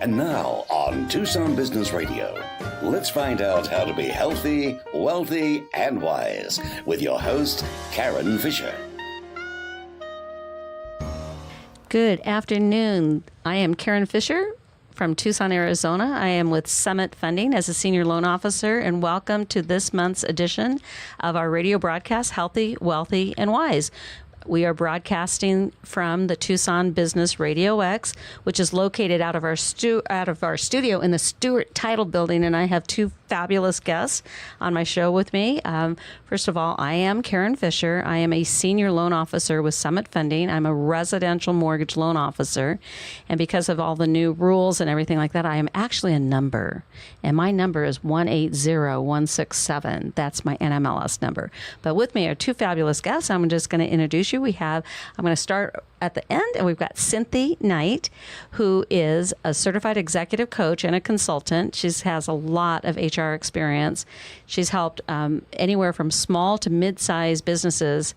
And now on Tucson Business Radio, let's find out how to be healthy, wealthy, and wise with your host, Karen Fisher. Good afternoon. I am Karen Fisher from Tucson, Arizona. I am with Summit Funding as a senior loan officer, and welcome to this month's edition of our radio broadcast, Healthy, Wealthy, and Wise. We are broadcasting from the Tucson Business Radio X, which is located out of our studio in the Stewart Title Building, and I have two fabulous guests on my show with me. First of all, I am Karen Fisher. I am a senior loan officer with Summit Funding. I'm a residential mortgage loan officer, and because of all the new rules and everything like that, I am actually a number, and my number is 180167. That's my NMLS number. But with me are two fabulous guests. I'm just going to introduce you. I'm going to start at the end, and we've got Cynthia Knight, who is a certified executive coach and a consultant. She has a lot of HR experience. She's helped anywhere from small to mid-sized businesses,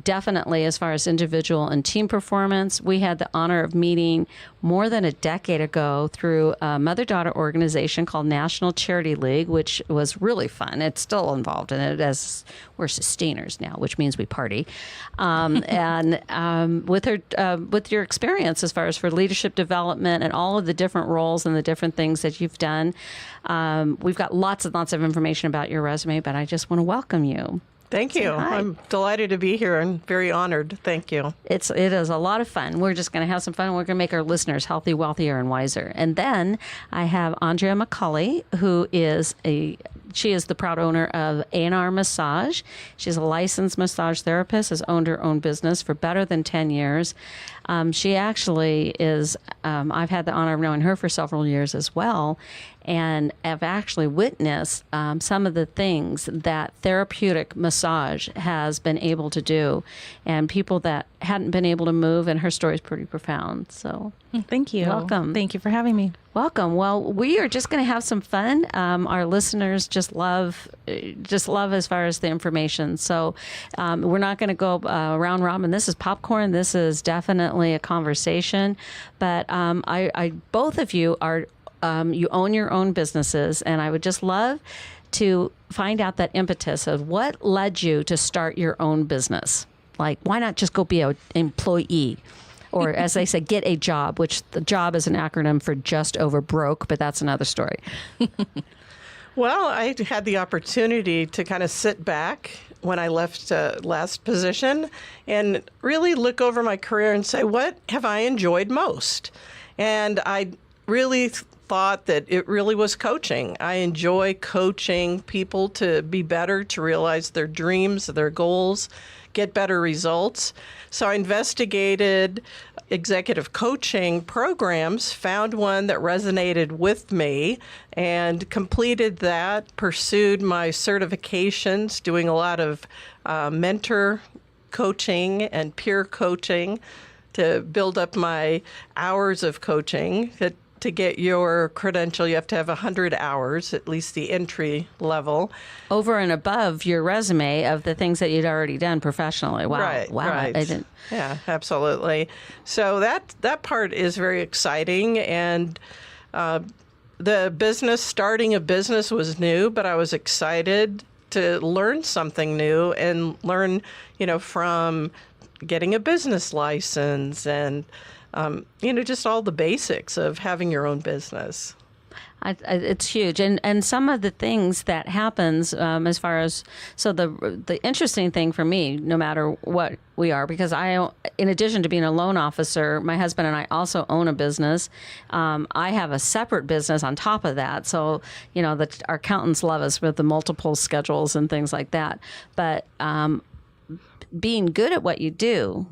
definitely as far as individual and team performance. We had the honor of meeting more than a decade ago through a mother-daughter organization called National Charity League, which was really fun. It's still involved in it, as we're sustainers now, which means we party. And with your experience as far as for leadership development and all of the different roles and the different things that you've done, we've got lots and lots of information about your resume, but I just want to welcome you. Thank you. I'm delighted to be here and very honored. Thank you. It is a lot of fun. We're just going to have some fun. We're going to make our listeners healthy, wealthier, and wiser. And then I have Andrea McCulley, who is the proud owner of A&R Massage. She's a licensed massage therapist, has owned her own business for better than 10 years. She actually is, I've had the honor of knowing her for several years as well, and have actually witnessed some of the things that therapeutic massage has been able to do, and people that hadn't been able to move, and her story is pretty profound. So thank you. Welcome. Thank you for having me. Welcome. Well, we are just going to have some fun. Our listeners just love as far as the information. So we're not going to go round robin. This is popcorn. This is definitely a conversation. But I both of you are you own your own businesses, and I would just love to find out that impetus of what led you to start your own business. Like, why not just go be an employee? Or as they say, get a job, which the job is an acronym for just over broke, but that's another story. Well, I had the opportunity to kind of sit back when I left last position and really look over my career and say, what have I enjoyed most? And I really thought that it really was coaching. I enjoy coaching people to be better, to realize their dreams, their goals, get better results. So I investigated executive coaching programs, found one that resonated with me, and completed that, pursued my certifications, doing a lot of mentor coaching and peer coaching to build up my hours of coaching. To get your credential, you have to have 100 hours, at least the entry level. Over and above your resume of the things that you'd already done professionally. Wow. Right, wow. right. I didn't... Yeah, absolutely. So that part is very exciting. And starting a business was new, but I was excited to learn something new and learn, from getting a business license and just all the basics of having your own business. It's huge, and some of the things that happens as far as the interesting thing for me, no matter what we are, because in addition to being a loan officer, my husband and I also own a business. I have a separate business on top of that, so our accountants love us with the multiple schedules and things like that. But being good at what you do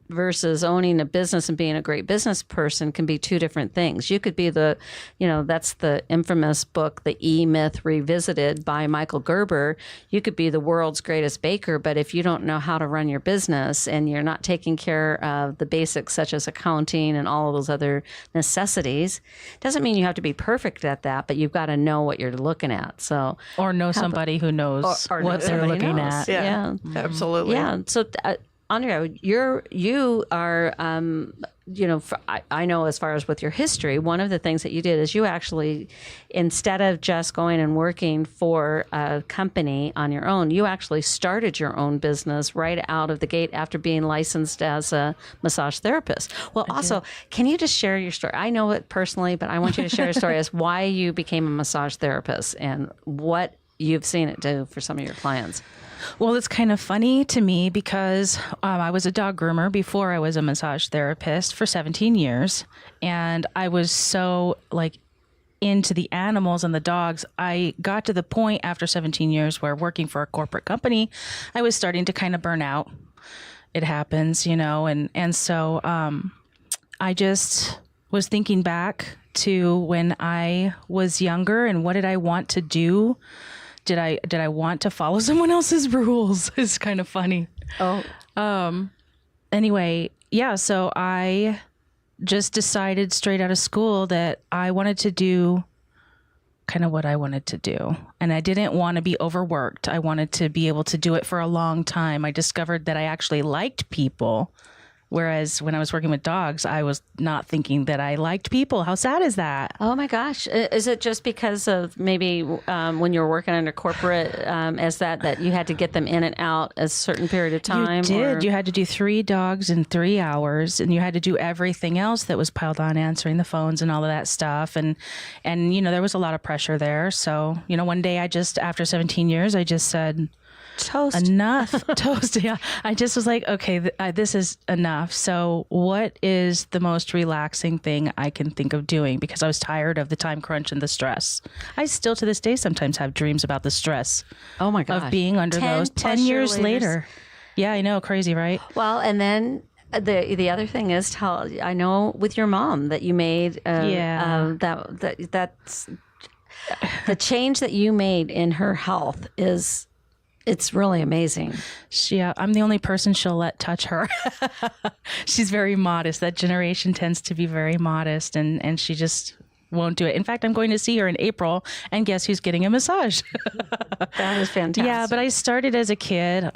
versus owning a business and being a great business person can be two different things. You could be that's the infamous book, The E-Myth Revisited by Michael Gerber. You could be the world's greatest baker, but if you don't know how to run your business and you're not taking care of the basics such as accounting and all of those other necessities, doesn't mean you have to be perfect at that, but you've got to know what you're looking at. So, or know somebody who knows or what they're looking knows. at. Yeah, absolutely. Yeah. So Andrea, you are, I know as far as with your history, one of the things that you did is you actually, instead of just going and working for a company on your own, you actually started your own business right out of the gate after being licensed as a massage therapist. Well, also, can you just share your story? I know it personally, but I want you to share your story as why you became a massage therapist and what you've seen it do for some of your clients. Well, it's kind of funny to me because I was a dog groomer before I was a massage therapist for 17 years. And I was so into the animals and the dogs. I got to the point after 17 years where working for a corporate company, I was starting to kind of burn out. It happens, and so I just was thinking back to when I was younger and what did I want to do? Did I want to follow someone else's rules? It's kind of funny. Oh. Anyway, yeah, so I just decided straight out of school that I wanted to do kind of what I wanted to do. And I didn't want to be overworked. I wanted to be able to do it for a long time. I discovered that I actually liked people. Whereas when I was working with dogs, I was not thinking that I liked people. How sad is that? Oh my gosh. Is it just because of maybe when you were working under corporate as that you had to get them in and out a certain period of time? You did. You had to do 3 dogs in 3 hours, and you had to do everything else that was piled on, answering the phones and all of that stuff. And there was a lot of pressure there. So, one day after 17 years, I just said, toast. Enough. Toast. Yeah. I just was like, okay, this is enough. So what is the most relaxing thing I can think of doing? Because I was tired of the time crunch and the stress. I still to this day sometimes have dreams about the stress. Oh my gosh. Of being under those 10 years later. Yeah, I know. Crazy, right? Well, and then the other thing is, I know with your mom that you made that's the change that you made in her health it's really amazing. Yeah, I'm the only person she'll let touch her. She's very modest. That generation tends to be very modest, and she just won't do it. In fact, I'm going to see her in April, and guess who's getting a massage? That is fantastic. Yeah, but I started as a kid,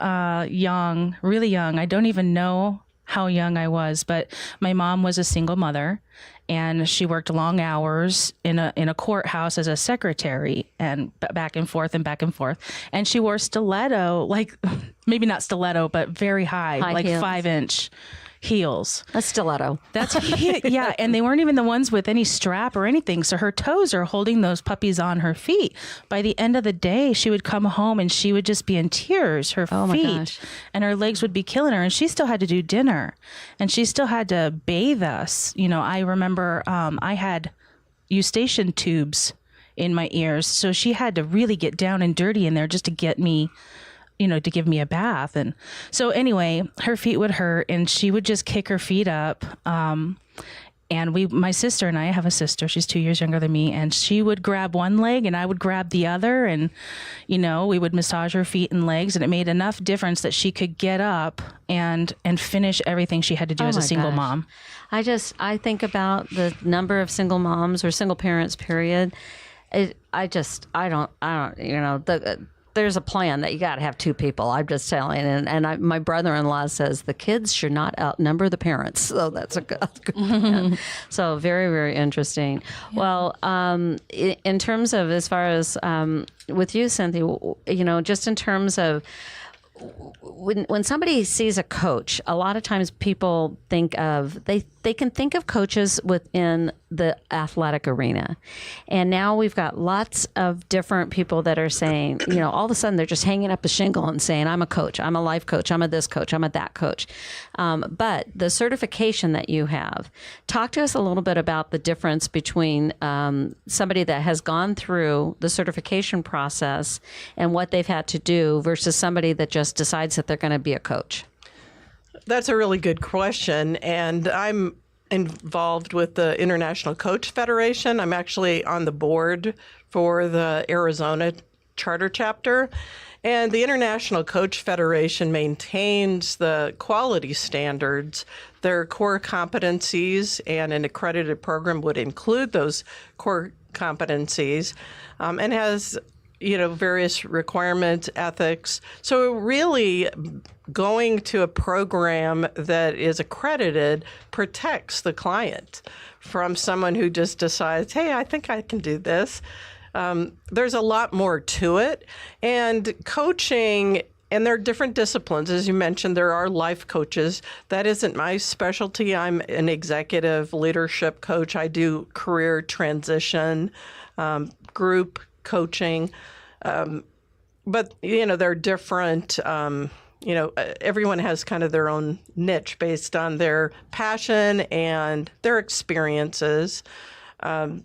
young, really young. I don't even know how young I was, but my mom was a single mother, and she worked long hours in a courthouse as a secretary, and back and forth. And she wore stiletto, maybe not stiletto, but very high heels. 5-inch heels. A stiletto. Yeah. And they weren't even the ones with any strap or anything. So her toes are holding those puppies on her feet. By the end of the day, she would come home and she would just be in tears, her feet, and her legs would be killing her. And she still had to do dinner, and she still had to bathe us. I remember I had eustachian tubes in my ears. So she had to really get down and dirty in there just to get me, to give me a bath. And so anyway, her feet would hurt and she would just kick her feet up. And my sister and I have a sister, she's 2 years younger than me, and she would grab one leg and I would grab the other. And, we would massage her feet and legs, and it made enough difference that she could get up and finish everything she had to do as a single mom. I think about the number of single moms or single parents, period. There's a plan that you got to have 2 people. I'm just telling. And my brother-in-law says the kids should not outnumber the parents. So that's a good plan. So very, very interesting. Yeah. Well, in terms of, as far as with you, Cynthia, just in terms of when somebody sees a coach, a lot of times people think of, they can think of coaches within the athletic arena. And now we've got lots of different people that are saying, all of a sudden they're just hanging up a shingle and saying, I'm a coach, I'm a life coach, I'm a this coach, I'm a that coach. But the certification that you have, talk to us a little bit about the difference between somebody that has gone through the certification process and what they've had to do versus somebody that just decides that they're going to be a coach. That's a really good question, and I'm involved with the International Coach Federation. I'm actually on the board for the Arizona charter chapter, and the International Coach Federation maintains the quality standards. Their core competencies, and an accredited program would include those core competencies, and has various requirements, ethics. So really going to a program that is accredited protects the client from someone who just decides, hey, I think I can do this. There's a lot more to it. And coaching, and there are different disciplines. As you mentioned, there are life coaches. That isn't my specialty. I'm an executive leadership coach. I do career transition, group coaching. But, there are different, everyone has kind of their own niche based on their passion and their experiences. Kind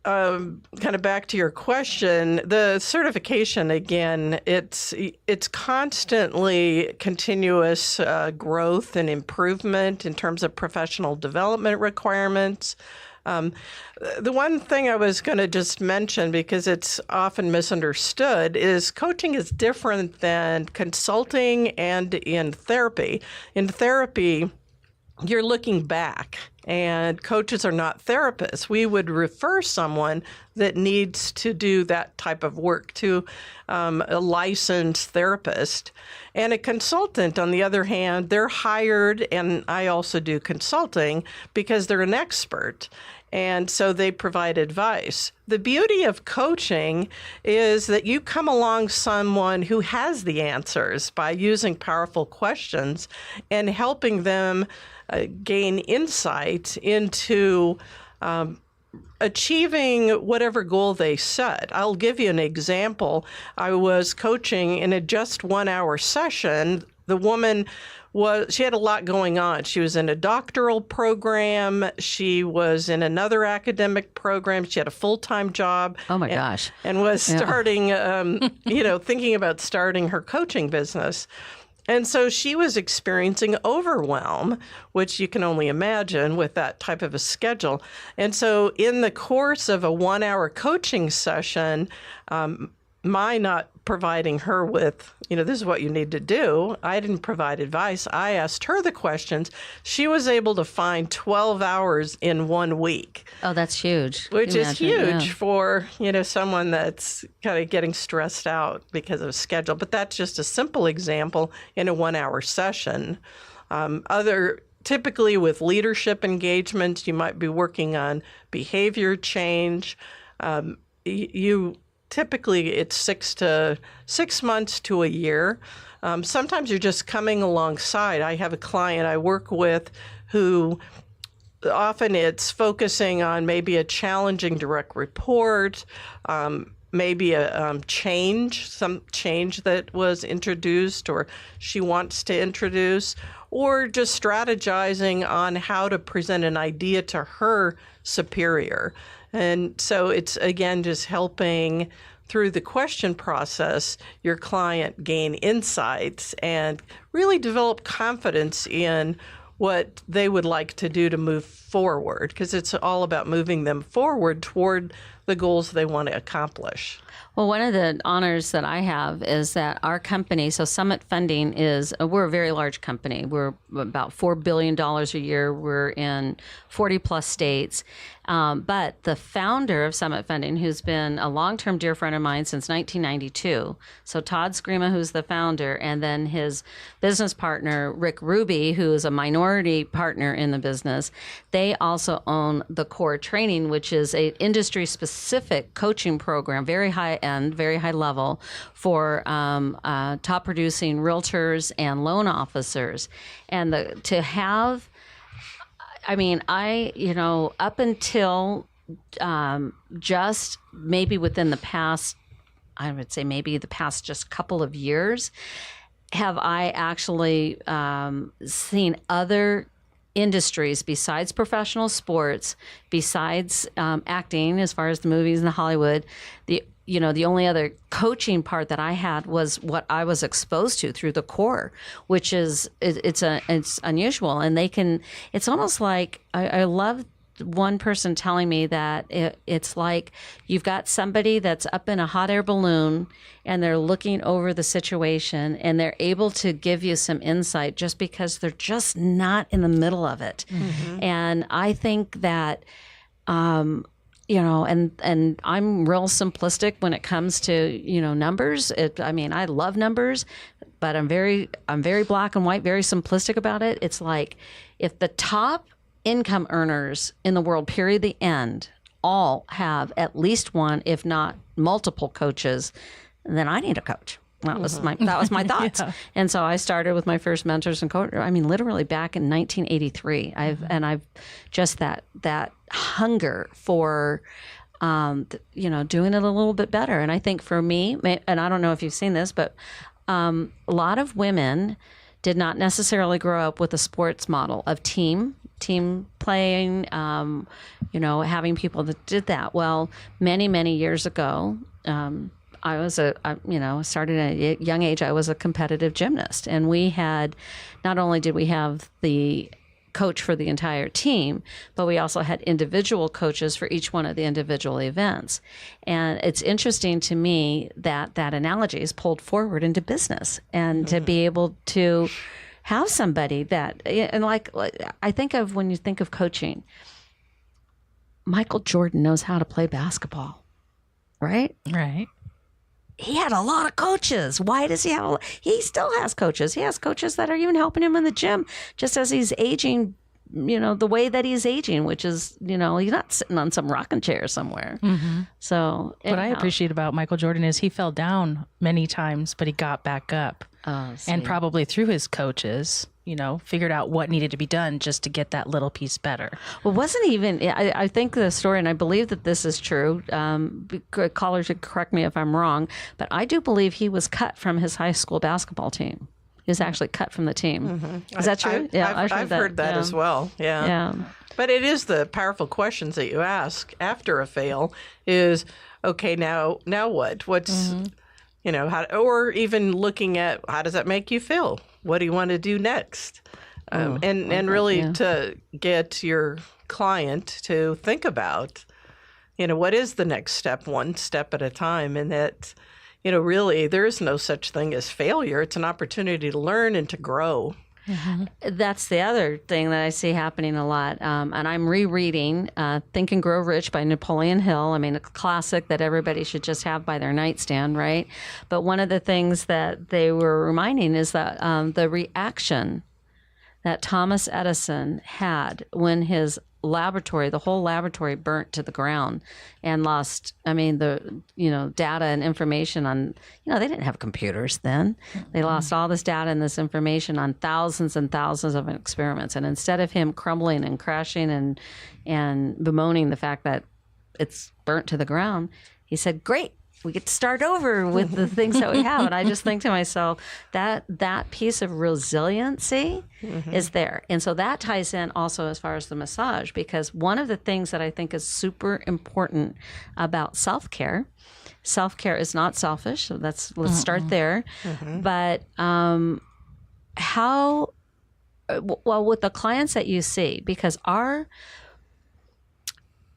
of back to your question, the certification, again, it's constantly continuous growth and improvement in terms of professional development requirements. The one thing I was going to just mention, because it's often misunderstood, is coaching is different than consulting and in therapy. In therapy, you're looking back, and coaches are not therapists. We would refer someone that needs to do that type of work to a licensed therapist. And a consultant, on the other hand, they're hired, and I also do consulting, because they're an expert. And so they provide advice. The beauty of coaching is that you come along someone who has the answers by using powerful questions and helping them gain insight into achieving whatever goal they set. I'll give you an example. I was coaching in a just 1 hour session. The woman she had a lot going on. She was in a doctoral program. She was in another academic program. She had a full-time job. Oh my gosh. And was starting, thinking about starting her coaching business. And so she was experiencing overwhelm, which you can only imagine with that type of a schedule. And so in the course of a 1 hour coaching session, my not providing her with, this is what you need to do. I didn't provide advice. I asked her the questions. She was able to find 12 hours in 1 week. Oh, that's huge. Which is huge for, someone that's kind of getting stressed out because of schedule. But that's just a simple example in a 1 hour session. Typically with leadership engagements, you might be working on behavior change. Typically, it's 6 months to a year. Sometimes you're just coming alongside. I have a client I work with who often it's focusing on maybe a challenging direct report, maybe a some change that was introduced or she wants to introduce, or just strategizing on how to present an idea to her superior. And so it's, again, just helping through the question process your client gain insights and really develop confidence in what they would like to do to move forward, because it's all about moving them forward toward the goals they want to accomplish. Well, one of the honors that I have is that our company, so Summit Funding we're a very large company. We're about $4 billion a year. We're in 40 plus states. But the founder of Summit Funding, who's been a long-term dear friend of mine since 1992, so Todd Screama, who's the founder, and then his business partner, Rick Ruby, who is a minority partner in the business, they also own the Core Training, which is an industry-specific coaching program, very high-end, very high level, for top-producing realtors and loan officers. And up until just maybe within the past, I would say maybe the past just couple of years, have I actually seen other industries besides professional sports, besides acting, as far as the movies and the Hollywood, the only other coaching part that I had was what I was exposed to through the Core, which is it's unusual, and it's almost like I love one person telling me that it's like you've got somebody that's up in a hot air balloon and they're looking over the situation and they're able to give you some insight just because they're just not in the middle of it. Mm-hmm. And I think that and I'm real simplistic when it comes to, numbers. I love numbers, but I'm very black and white, very simplistic about it. It's like if the top income earners in the world, period, the end, all have at least one, if not multiple coaches, then I need a coach. That was my thoughts. Yeah. And so I started with my first mentors and coach. Literally back in 1983. I've just that hunger for, doing it a little bit better. And I think for me, and I don't know if you've seen this, but a lot of women did not necessarily grow up with a sports model of team playing, having people that did that. Well, many, many years ago, I started at a young age. I was a competitive gymnast, and we had, not only did we have the coach for the entire team, but we also had individual coaches for each one of the individual events. And it's interesting to me that that analogy is pulled forward into business, and to be able to have somebody that, and like I think of when you think of coaching, Michael Jordan knows how to play basketball, right? Right. He had a lot of coaches. Why does he have he still has coaches. He has coaches that are even helping him in the gym just as he's aging, the way that he's aging, which is, he's not sitting on some rocking chair somewhere. Mm-hmm. So what I appreciate about Michael Jordan is he fell down many times, but he got back up. And probably through his coaches, figured out what needed to be done just to get that little piece better. Well, wasn't even, I think the story, and I believe that this is true, callers should correct me if I'm wrong, but I do believe he was cut from his high school basketball team. He was actually cut from the team. Mm-hmm. Is that true? I've heard that as well. Yeah. But it is the powerful questions that you ask after a fail is, okay, now what? What's... how, or even looking at how does that make you feel? What do you want to do next? And really to get your client to think about, what is the next step, one step at a time. And that, really there is no such thing as failure. It's an opportunity to learn and to grow. Mm-hmm. That's the other thing that I see happening a lot. And I'm rereading Think and Grow Rich by Napoleon Hill. A classic that everybody should just have by their nightstand, right? But one of the things that they were reminding is that the reaction that Thomas Edison had when his the whole laboratory burnt to the ground and lost, the, data and information on, they didn't have computers then. They lost all this data and this information on thousands and thousands of experiments. And instead of him crumbling and crashing and bemoaning the fact that it's burnt to the ground, he said, great, we get to start over with the things that we have. And I just think to myself that piece of resiliency is there. And so that ties in also as far as the massage, because one of the things that I think is super important about self-care is not selfish. So let's start there. But with the clients that you see, because our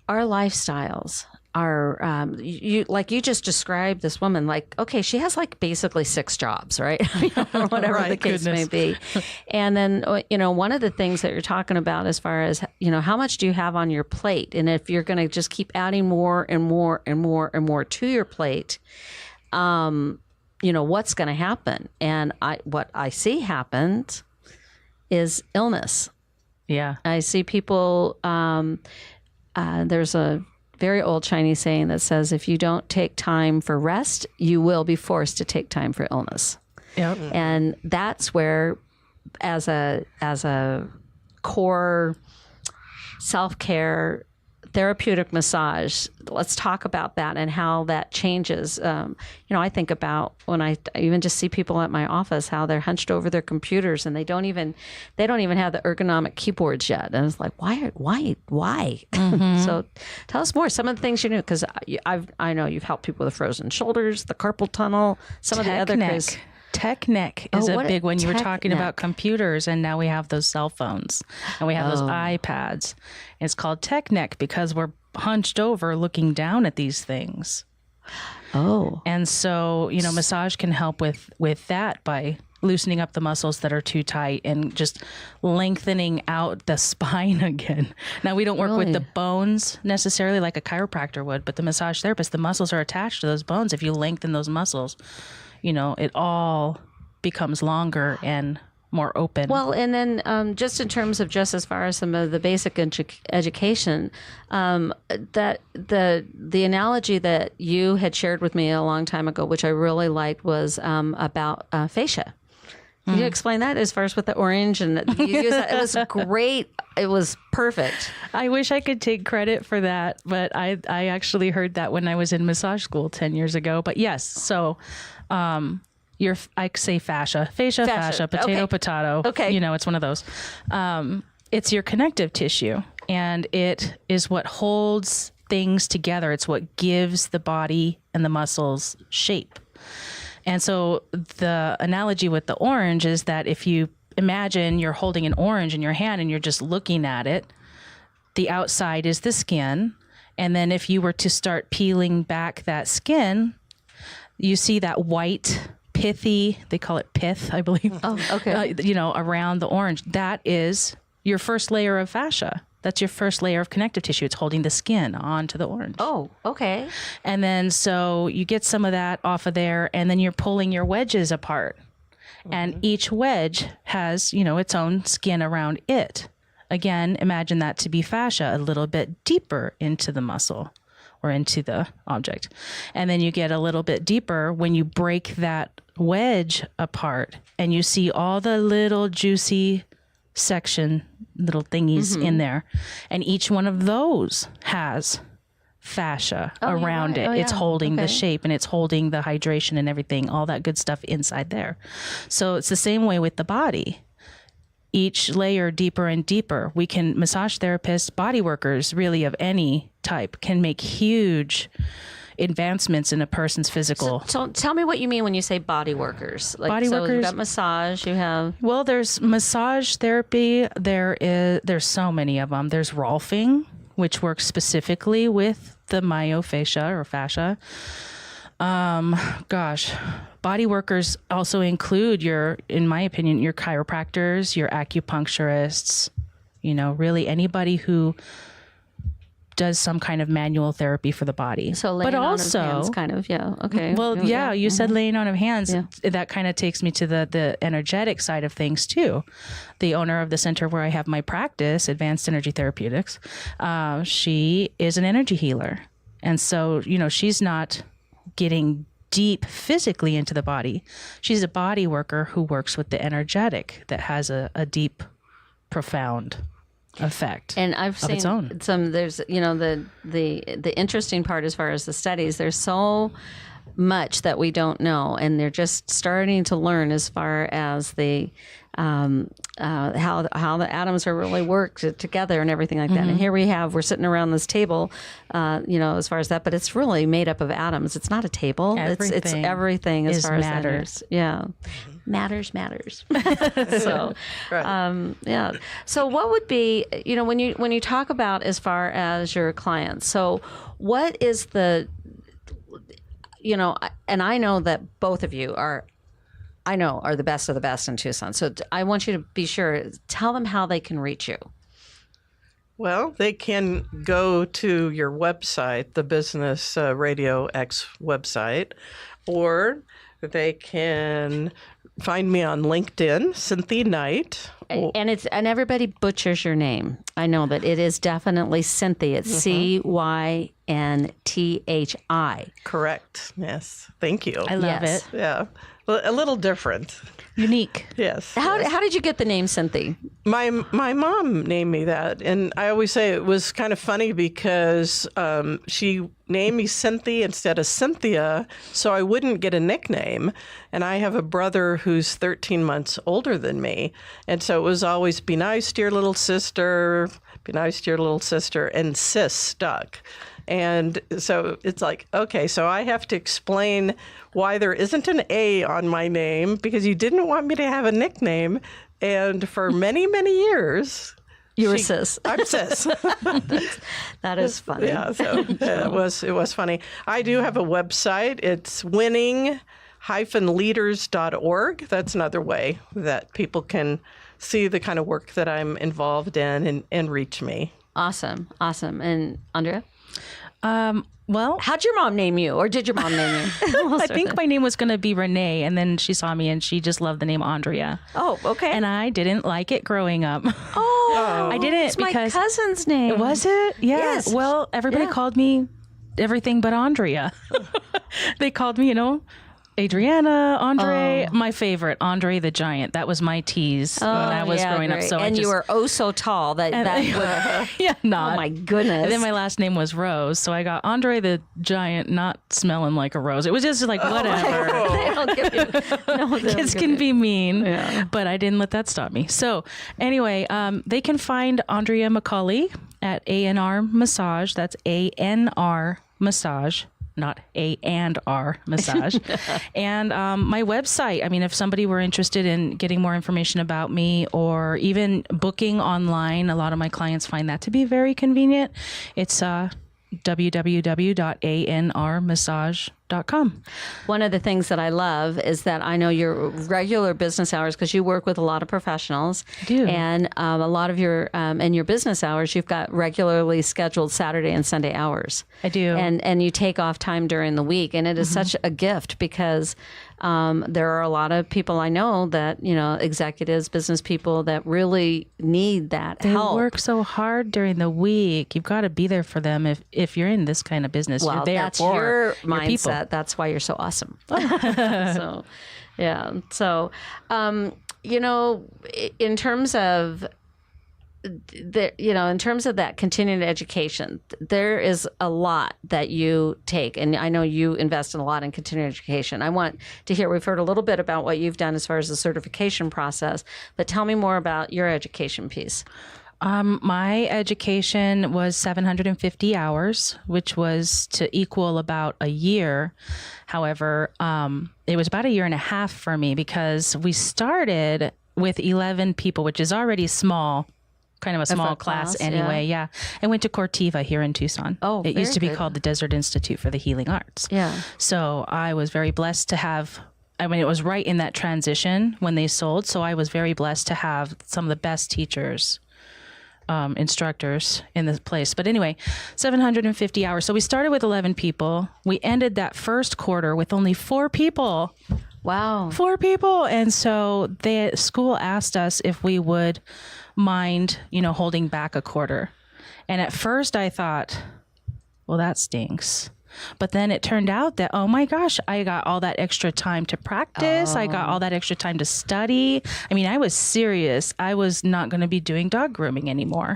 lifestyles are, you just described this woman, like, okay, she has like basically 6 jobs, right? Or whatever the case may be. And then, one of the things that you're talking about as far as, how much do you have on your plate? And if you're going to just keep adding more and more and more and more to your plate, what's going to happen? And what I see happens is illness. Yeah. I see people, there's a very old Chinese saying that says, if you don't take time for rest, you will be forced to take time for illness. Yep. And that's where, as a core self-care therapeutic massage, let's talk about that and how that changes. I think about when I even just see people at my office, how they're hunched over their computers and they don't even have the ergonomic keyboards yet. And it's like, why? Mm-hmm. So tell us more. Some of the things you knew, because I know you've helped people with frozen shoulders, the carpal tunnel, some of the other crazy. Tech neck is a big one. You were talking about computers, and now we have those cell phones and we have those iPads. It's called tech neck because we're hunched over looking down at these things. Oh. And so, massage can help with that by loosening up the muscles that are too tight and just lengthening out the spine again. Now, we don't work with the bones necessarily like a chiropractor would, but the massage therapist, the muscles are attached to those bones. If you lengthen those muscles, it all becomes longer and more open. Well, and then just in terms of just as far as some of the basic education, that the analogy that you had shared with me a long time ago, which I really liked, was about fascia. Can you explain that as far as with the orange and you use that? It was great. It was perfect. I wish I could take credit for that, but I actually heard that when I was in massage school 10 years ago. But yes, so I say fascia, potato, potato. Okay. It's one of those. It's your connective tissue, and it is what holds things together. It's what gives the body and the muscles shape. And so the analogy with the orange is that if you imagine you're holding an orange in your hand and you're just looking at it, the outside is the skin. And then if you were to start peeling back that skin, you see that white, pithy, they call it pith, I believe. Oh, okay. Around the orange. That is your first layer of fascia. That's your first layer of connective tissue. It's holding the skin onto the orange. Oh, okay. And then so you get some of that off of there, and then you're pulling your wedges apart. Mm-hmm. And each wedge has, its own skin around it. Again, imagine that to be fascia, a little bit deeper into the muscle or into the object. And then you get a little bit deeper when you break that wedge apart and you see all the little juicy little thingies in there. And each one of those has fascia around it. It's holding the shape and it's holding the hydration and everything, all that good stuff inside there. So it's the same way with the body. Each layer deeper and deeper. We can, massage therapists, body workers, really of any type, can make huge advancements in a person's physical. So tell me what you mean when you say body workers. Body workers. You've got massage. You have. Well, there's massage therapy. There's so many of them. There's Rolfing, which works specifically with the myofascia or fascia. Body workers also include in my opinion, your chiropractors, your acupuncturists, really anybody who does some kind of manual therapy for the body. So laying on of hands kind of, okay. Well, you said laying on of hands. Yeah. That kind of takes me to the energetic side of things too. The owner of the center where I have my practice, Advanced Energy Therapeutics, she is an energy healer. And so, she's not getting deep physically into the body. She's a body worker who works with the energetic that has a deep, profound effect. And I've seen some, there's, the interesting part as far as the studies, there's so much that we don't know, and they're just starting to learn as far as the how the atoms are really worked together and everything like that. And here we're sitting around this table, as far as that, but it's really made up of atoms. It's not a table. It's everything as far as matters. Yeah. Matters. So, right. So what would be, when you talk about as far as your clients, so what is the, and I know that both of you are the best of the best in Tucson. So I want you to be sure, tell them how they can reach you. Well, they can go to your website, the Business Radio X website, or they can find me on LinkedIn, Cynthia Knight. And everybody butchers your name. I know that it is definitely Cynthia. It's Cynthi. Correct. Yes. Thank you. I love it. Yeah. Well, a little different. Unique. Yes. How did you get the name Cynthia? My mom named me that, and I always say it was kind of funny because she named me Cynthia instead of Cynthia, so I wouldn't get a nickname. And I have a brother who's 13 months older than me, and so it was always be nice to your little sister, and sis stuck. And so it's like, okay, so I have to explain why there isn't an A on my name because you didn't want me to have a nickname. And for many, many years, you were sis. I'm sis. That is funny. Yeah, so it was funny. I do have a website. It's winning-its.com. leaders.org. That's another way that people can see the kind of work that I'm involved in and reach me. Awesome. And Andrea? Well, how'd your mom name you, or did your mom name you? I think my name was going to be Renee, and then she saw me and she just loved the name Andrea. Oh, okay. And I didn't like it growing up. Oh, I didn't it's my because cousin's name. Was it? Yeah. Yes. Well, everybody called me everything but Andrea. They called me, Adriana, Andre, my favorite, Andre the Giant. That was my tease when I was growing up. So you were so tall that would, not. Oh my goodness. And then my last name was Rose, so I got Andre the Giant, not smelling like a rose. It was just like whatever. They don't give you, Kids can be mean, but I didn't let that stop me. So anyway, they can find Andrea McCauley at ANR Massage. That's ANR Massage. Not A&R Massage. And my website, I mean, if somebody were interested in getting more information about me or even booking online, a lot of my clients find that to be very convenient. It's www.anrmassage.com. One of the things that I love is that I know your regular business hours, because you work with a lot of professionals. I do. And a lot of your, in your business hours, you've got regularly scheduled Saturday and Sunday hours. I do. And you take off time during the week. And it is such a gift because there are a lot of people I know that, executives, business people that really need that help. They work so hard during the week. You've got to be there for them if you're in this kind of business. Well, you're there that's for your mindset. people. That's why you're so awesome. So, yeah. So, in terms of in terms of that continuing education, there is a lot that you take, and I know you invest in a lot in continuing education. I want to hear, we've heard a little bit about what you've done as far as the certification process, but tell me more about your education piece. My education was 750 hours, which was to equal about a year. However, it was about a year and a half for me because we started with 11 people, which is already small. Kind of a small class anyway. Yeah. I went to Cortiva here in Tucson. Oh, it used to be good. called the Desert Institute for the Healing Arts. Yeah. So I was very blessed to have, it was right in that transition when they sold. So I was very blessed to have some of the best teachers, instructors in this place. But anyway, 750 hours. So we started with 11 people. We ended that first quarter with only 4 people. Wow. 4 people. And so the school asked us if we would mind, holding back a quarter. And at first I thought, well, that stinks. But then it turned out that, oh my gosh, I got all that extra time to practice. I got all that extra time to study. I mean, I was serious. I was not going to be doing dog grooming anymore.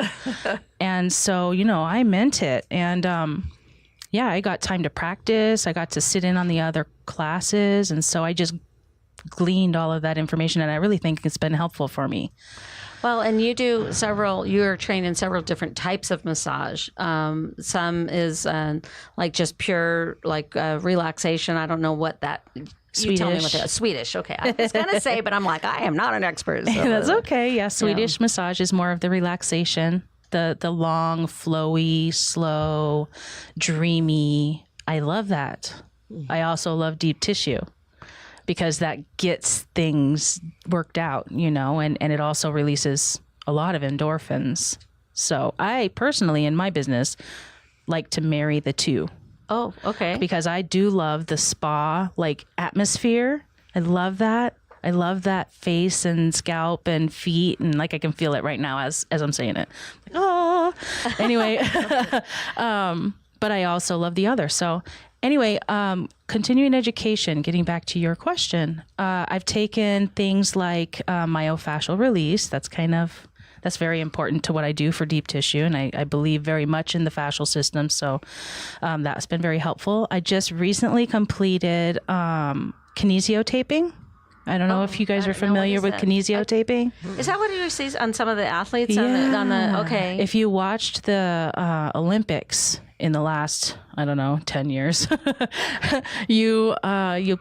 And so, I meant it. And, I got time to practice. I got to sit in on the other classes. And so I just gleaned all of that information. And I really think it's been helpful for me. Well, and you're trained in several different types of massage. Some is like just pure relaxation. I don't know what that, you tell me what that is. Swedish. Okay. I was going to say, but I'm like, I am not an expert. So. That's okay. Yeah. Swedish massage is more of the relaxation, the long, flowy, slow, dreamy. I love that. I also love deep tissue, because that gets things worked out, and it also releases a lot of endorphins. So I personally, in my business, like to marry the two. Oh, okay. Because I do love the spa, atmosphere. I love that. I love that face and scalp and feet, and I can feel it right now as I'm saying it. Oh, anyway, but I also love the other. So anyway, continuing education, getting back to your question, I've taken things like myofascial release. That's very important to what I do for deep tissue. And I believe very much in the fascial system. So that's been very helpful. I just recently completed kinesiotaping. I don't know if you guys are familiar with kinesiotaping. Is that what you see on some of the athletes? Yeah. Okay. If you watched the Olympics in the last, I don't know, 10 years, you'll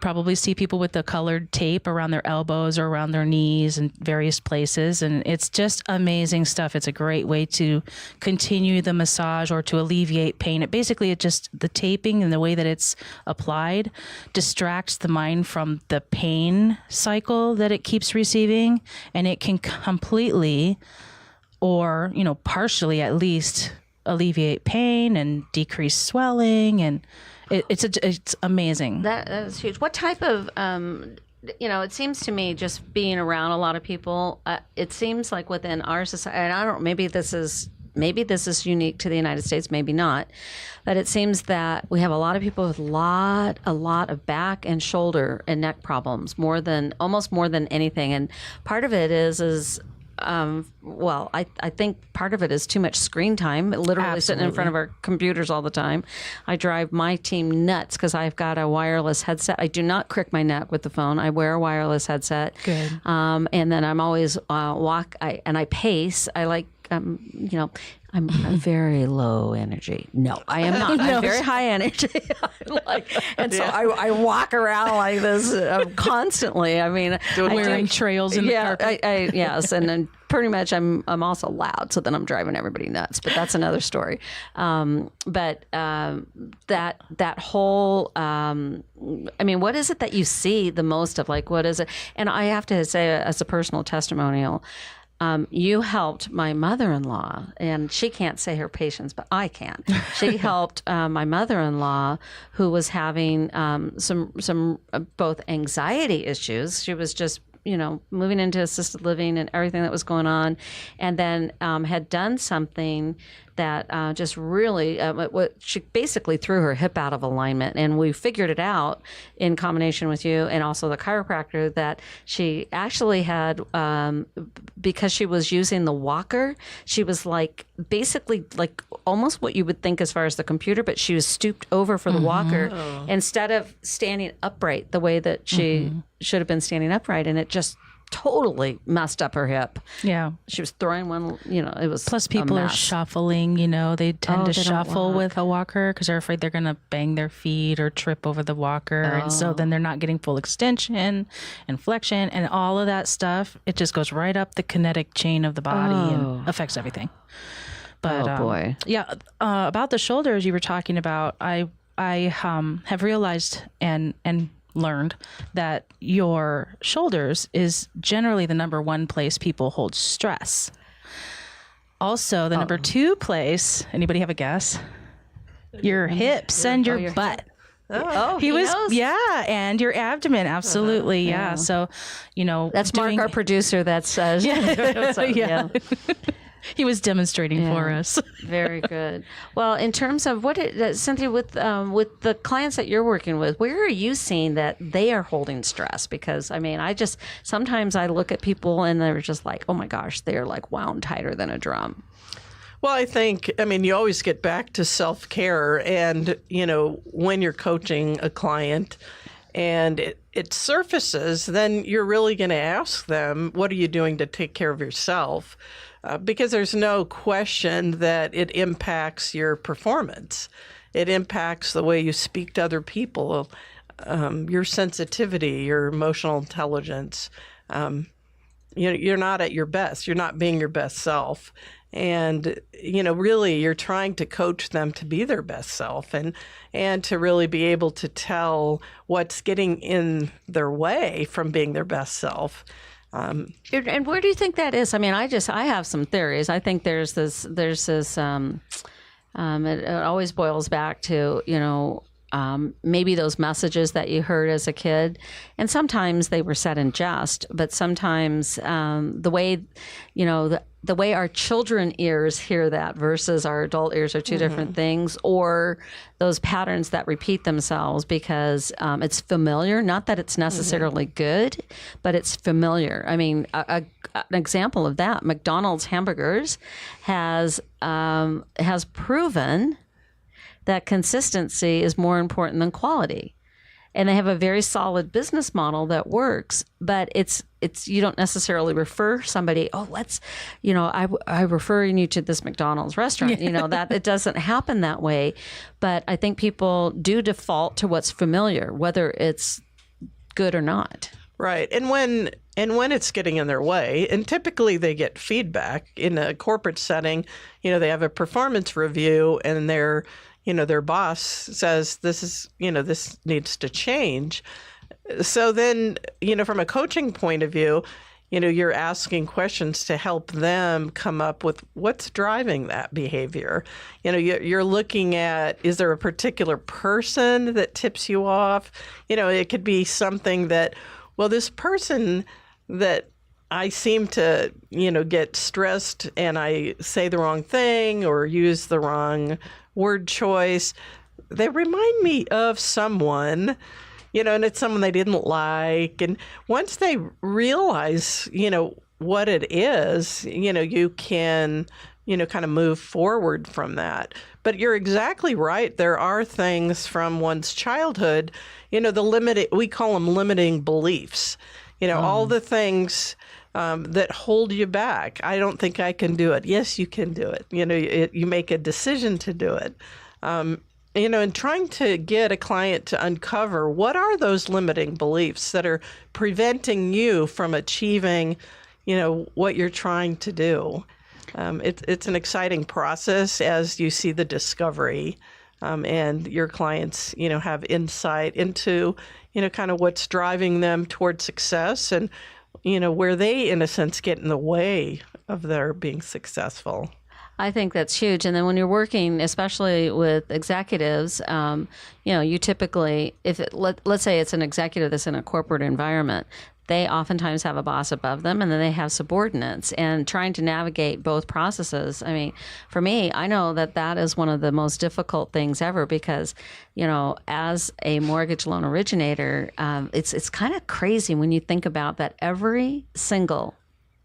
probably see people with the colored tape around their elbows or around their knees and various places. And it's just amazing stuff. It's a great way to continue the massage or to alleviate pain. It just, the taping and the way that it's applied distracts the mind from the pain cycle that it keeps receiving. And it can completely, or, partially at least, alleviate pain and decrease swelling, and it's amazing. That is huge. What type of it seems to me, just being around a lot of people, it seems like within our society, and I don't, maybe this is unique to the United States, maybe not, but it seems that we have a lot of people with a lot of back and shoulder and neck problems, almost more than anything. And part of it is I think part of it is too much screen time, literally sitting in front of our computers all the time. I drive my team nuts because I've got a wireless headset. I do not crick my neck with the phone. I wear a wireless headset. Good. And then I'm always I pace. I like, I'm very low energy. No, I am not. I'm very high energy. So I walk around like this constantly. I mean, wearing trails in the carpet. Yes, and then pretty much I'm also loud, so then I'm driving everybody nuts. But that's another story. That whole. What is it that you see the most of? Like, what is it? And I have to say, as a personal testimonial. You helped my mother-in-law, and she can't say her patients, but I can. She helped my mother-in-law, who was having some both anxiety issues. She was just moving into assisted living and everything that was going on, and then had done something that just really, she basically threw her hip out of alignment. And we figured it out in combination with you and also the chiropractor that she actually had, because she was using the walker, she was basically almost what you would think as far as the computer, but she was stooped over for the walker instead of standing upright the way that she should have been standing upright. And it just totally messed up her hip. Yeah. She was throwing one, it was Plus people are shuffling, they tend to shuffle with a walker because they're afraid they're going to bang their feet or trip over the walker. And so then they're not getting full extension and flexion and all of that stuff. It just goes right up the kinetic chain of the body and affects everything. But, boy. About the shoulders you were talking about, I have realized and learned that your shoulders is generally the number one place people hold stress. Also, the number two place, anybody have a guess? Your hips and your butt. He was knows. Yeah, and your abdomen, absolutely. Yeah. So, that's Mark, our producer, that says. Yeah. He was demonstrating for us. Very good. Well, in terms of Cynthia, with the clients that you're working with, where are you seeing that they are holding stress? Because sometimes I look at people and they're just like, oh my gosh, they're like wound tighter than a drum. Well, I think, you always get back to self-care, and, when you're coaching a client and it surfaces, then you're really going to ask them, what are you doing to take care of yourself? Because there's no question that it impacts your performance. It impacts the way you speak to other people, your sensitivity, your emotional intelligence. You're not at your best. You're not being your best self. And, really you're trying to coach them to be their best self and to really be able to tell what's getting in their way from being their best self. And where do you think that is? I have some theories. I think there's this, it always boils back to, maybe those messages that you heard as a kid, and sometimes they were said in jest, but sometimes the way, the way our children ears hear that versus our adult ears are two different things, or those patterns that repeat themselves because it's familiar. Not that it's necessarily good, but it's familiar. An example of that, McDonald's hamburgers has proven that consistency is more important than quality. And they have a very solid business model that works, but it's you don't necessarily refer somebody, oh, let's, I'm referring you to this McDonald's restaurant, that it doesn't happen that way. But I think people do default to what's familiar, whether it's good or not. Right. And when it's getting in their way, and typically they get feedback in a corporate setting, they have a performance review and their boss says this needs to change. So then, from a coaching point of view, you're asking questions to help them come up with what's driving that behavior. You're looking at, is there a particular person that tips you off? It could be something that, well, this person that I seem to, get stressed and I say the wrong thing or use the wrong word choice, they remind me of someone, and it's someone they didn't like. And once they realize, what it is, you can, kind of move forward from that. But you're exactly right. There are things from one's childhood, we call them limiting beliefs, all the things that hold you back. I don't think I can do it. Yes, you can do it. You make a decision to do it. And trying to get a client to uncover what are those limiting beliefs that are preventing you from achieving, what you're trying to do. It's an exciting process as you see the discovery, and your clients, have insight into, kind of what's driving them toward success and, where they, in a sense, get in the way of their being successful. I think that's huge. And then when you're working, especially with executives, you typically, let's say it's an executive that's in a corporate environment, they oftentimes have a boss above them and then they have subordinates, and trying to navigate both processes. I mean, for me, I know that is one of the most difficult things ever because, as a mortgage loan originator, it's kind of crazy when you think about that every single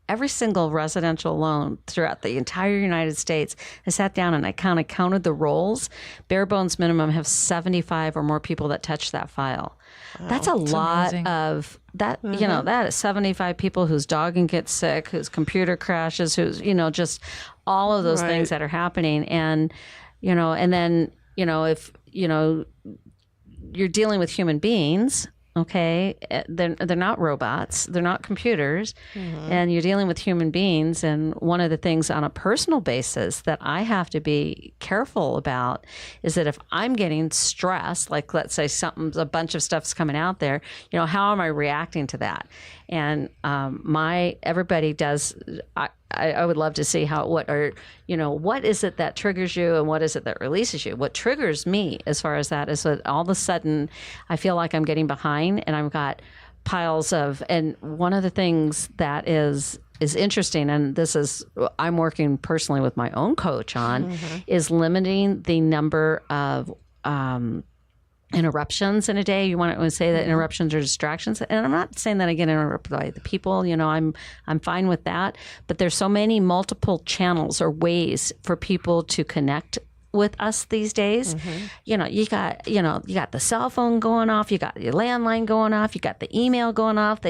residential loan throughout the entire United States, I sat down and I kind of counted the rolls. Bare bones minimum have 75 or more people that touch that file. Wow, that's a lot amazing. Of that. Mm-hmm. That is 75 people whose dog gets sick, whose computer crashes, who's just all of those things that are happening. And and then if you're dealing with human beings. Okay, they're not robots, they're not computers, and you're dealing with human beings. And one of the things on a personal basis that I have to be careful about is that if I'm getting stressed, like let's say a bunch of stuff's coming out there, how am I reacting to that? And everybody does. I would love to see what is it that triggers you and what is it that releases you? What triggers me as far as that is that all of a sudden I feel like I'm getting behind and I've got piles of, and one of the things that is interesting, and this is, I'm working personally with my own coach on, is limiting the number of, interruptions in a day. You want to say that interruptions are distractions, and I'm not saying that I get interrupted by the people. I'm fine with that. But there's so many multiple channels or ways for people to connect with us these days. You got the cell phone going off, you got your landline going off, you got the email going off,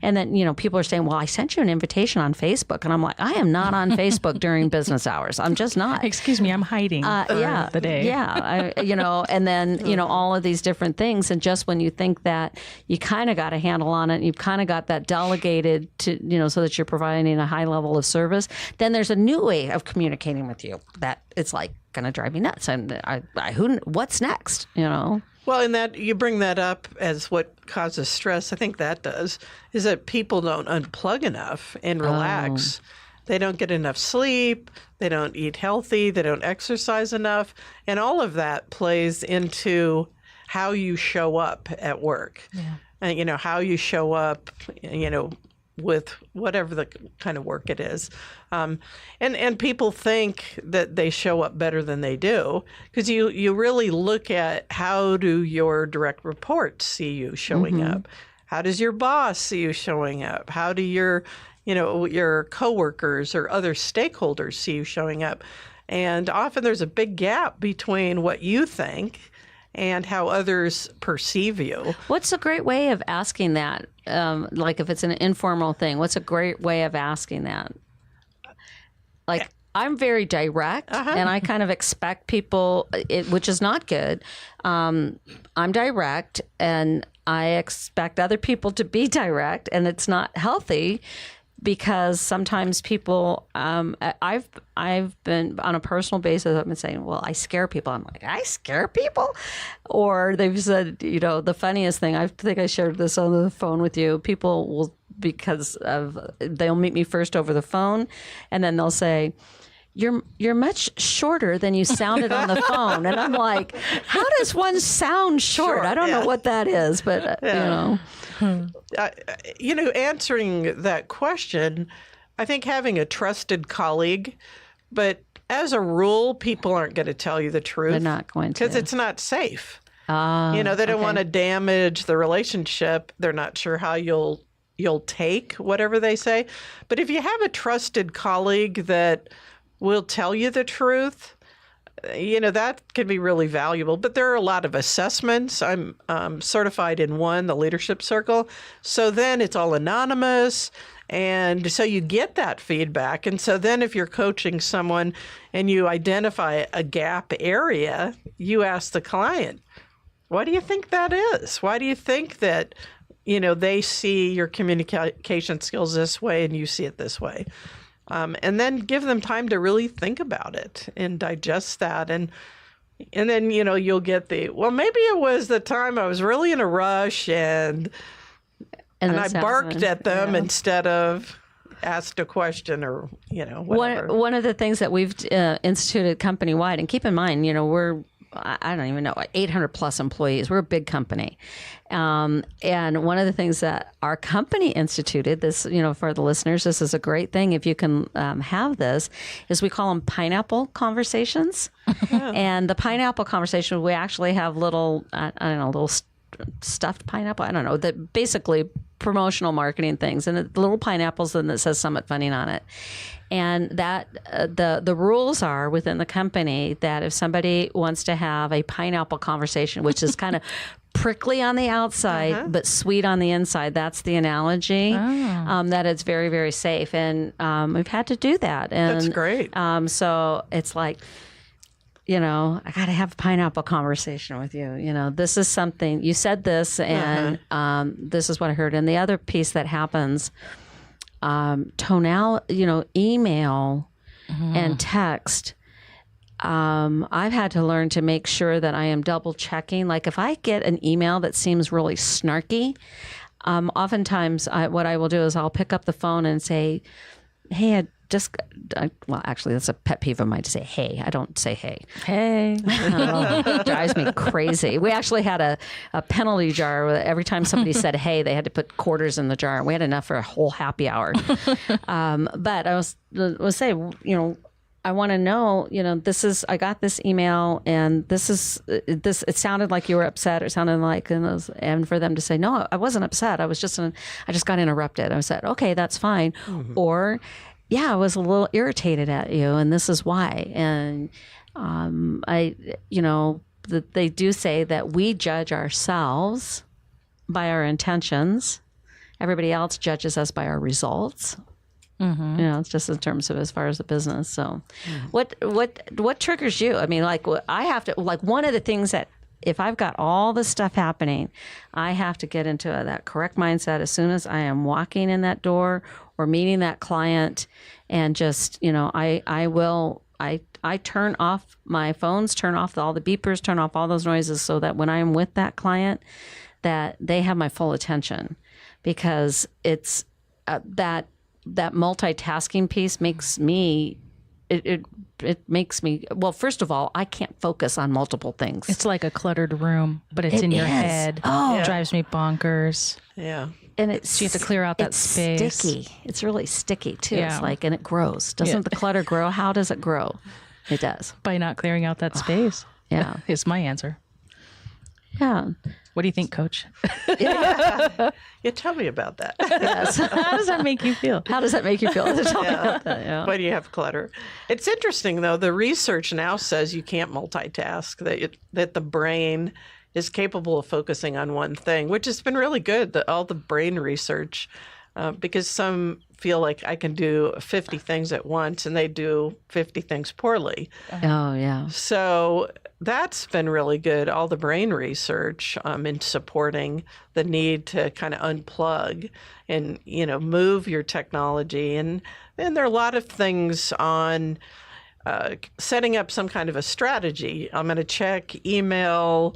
and then people are saying, well, I sent you an invitation on Facebook, and I'm like, I am not on Facebook during business hours. I'm just not. Excuse me, I'm hiding for the day. And then all of these different things, and just when you think that you kind of got a handle on it, and you've kind of got that delegated to so that you're providing a high level of service, then there's a new way of communicating with you that it's like going to drive me nuts. And what's next? Well, and that you bring that up as what causes stress. I think that does is that people don't unplug enough and relax. They don't get enough sleep. They don't eat healthy. They don't exercise enough, and all of that plays into how you show up at work. Yeah. And how you show up. With whatever the kind of work it is. And people think that they show up better than they do because you really look at how do your direct reports see you showing up? How does your boss see you showing up? How do your coworkers or other stakeholders see you showing up? And often there's a big gap between what you think and how others perceive you. What's a great way of asking that? Like if it's an informal thing, what's a great way of asking that? Like, I'm very direct, and I kind of expect people, which is not good. I'm direct, and I expect other people to be direct, and it's not healthy because sometimes people, I've been on a personal basis, I've been saying, well, I scare people. I'm like, I scare people? Or they've said, the funniest thing, I think I shared this on the phone with you, people will, they'll meet me first over the phone, and then they'll say, You're much shorter than you sounded on the phone. And I'm like, how does one sound short? I don't know what that is, but, answering that question, I think having a trusted colleague, but as a rule, people aren't going to tell you the truth. They're not going to. Because it's not safe. They don't want to damage the relationship. They're not sure how you'll take whatever they say. But if you have a trusted colleague that will tell you the truth, that can be really valuable. But there are a lot of assessments. I'm certified in one, the Leadership Circle. So then it's all anonymous. And so you get that feedback. And so then if you're coaching someone and you identify a gap area, you ask the client, what do you think that is? Why do you think that, they see your communication skills this way and you see it this way? And then give them time to really think about it and digest that. And then, you'll get maybe it was the time I was really in a rush and I barked at them instead of asked a question or, whatever. One of the things that we've instituted company-wide, and keep in mind, we're, I don't even know, 800 plus employees. We're a big company. And one of the things that our company instituted, this, for the listeners, this is a great thing if you can have this, is we call them pineapple conversations. And the pineapple conversation, we actually have little, little stuffed pineapple. I don't know, that basically promotional marketing things, and the little pineapples, and it says Summit Funding on it. And that the rules are within the company that if somebody wants to have a pineapple conversation, which is kind of prickly on the outside but sweet on the inside, that's the analogy. That it's very, very safe, and we've had to do that. And that's great. So it's like, I got to have a pineapple conversation with you. This is something, you said this, and this is what I heard. And the other piece that happens, tonal, email and text. I've had to learn to make sure that I am double checking. Like if I get an email that seems really snarky, oftentimes what I will do is I'll pick up the phone and say, hey, actually, that's a pet peeve of mine to say, hey. I don't say, hey. Hey. It drives me crazy. We actually had a penalty jar where every time somebody said, hey, they had to put quarters in the jar. And we had enough for a whole happy hour. But I was say, I want to know, I got this email and it sounded like you were upset. It sounded like, and for them to say, no, I wasn't upset. I just got interrupted. I said, okay, that's fine. Or, yeah, I was a little irritated at you, and this is why. And they do say that we judge ourselves by our intentions. Everybody else judges us by our results. It's just in terms of as far as the business. So, what triggers you? I mean, like I have to, like one of the things that if I've got all this stuff happening, I have to get into that correct mindset as soon as I am walking in that door or meeting that client, and just, I turn off my phones, turn off all the beepers, turn off all those noises so that when I am with that client, that they have my full attention, because it's that multitasking piece makes me, it makes me, well, first of all, I can't focus on multiple things. It's like a cluttered room, but it's in your head. It drives me bonkers. Yeah. And so you have to clear out that space. It's sticky. It's really sticky too. Yeah. It's like, and it grows. Doesn't the clutter grow? How does it grow? It does. By not clearing out that space. Yeah. Is my answer. Yeah. What do you think, Coach? Yeah, tell me about that. Yes. How does that make you feel? How does that make you feel? Tell me about that. Yeah. When you have clutter. It's interesting, though. The research now says you can't multitask, that the brain is capable of focusing on one thing, which has been really good, all the brain research, because some feel like I can do 50 things at once, and they do 50 things poorly. Oh, yeah. So that's been really good, all the brain research in supporting the need to kind of unplug and, move your technology. And there are a lot of things on setting up some kind of a strategy. I'm going to check email,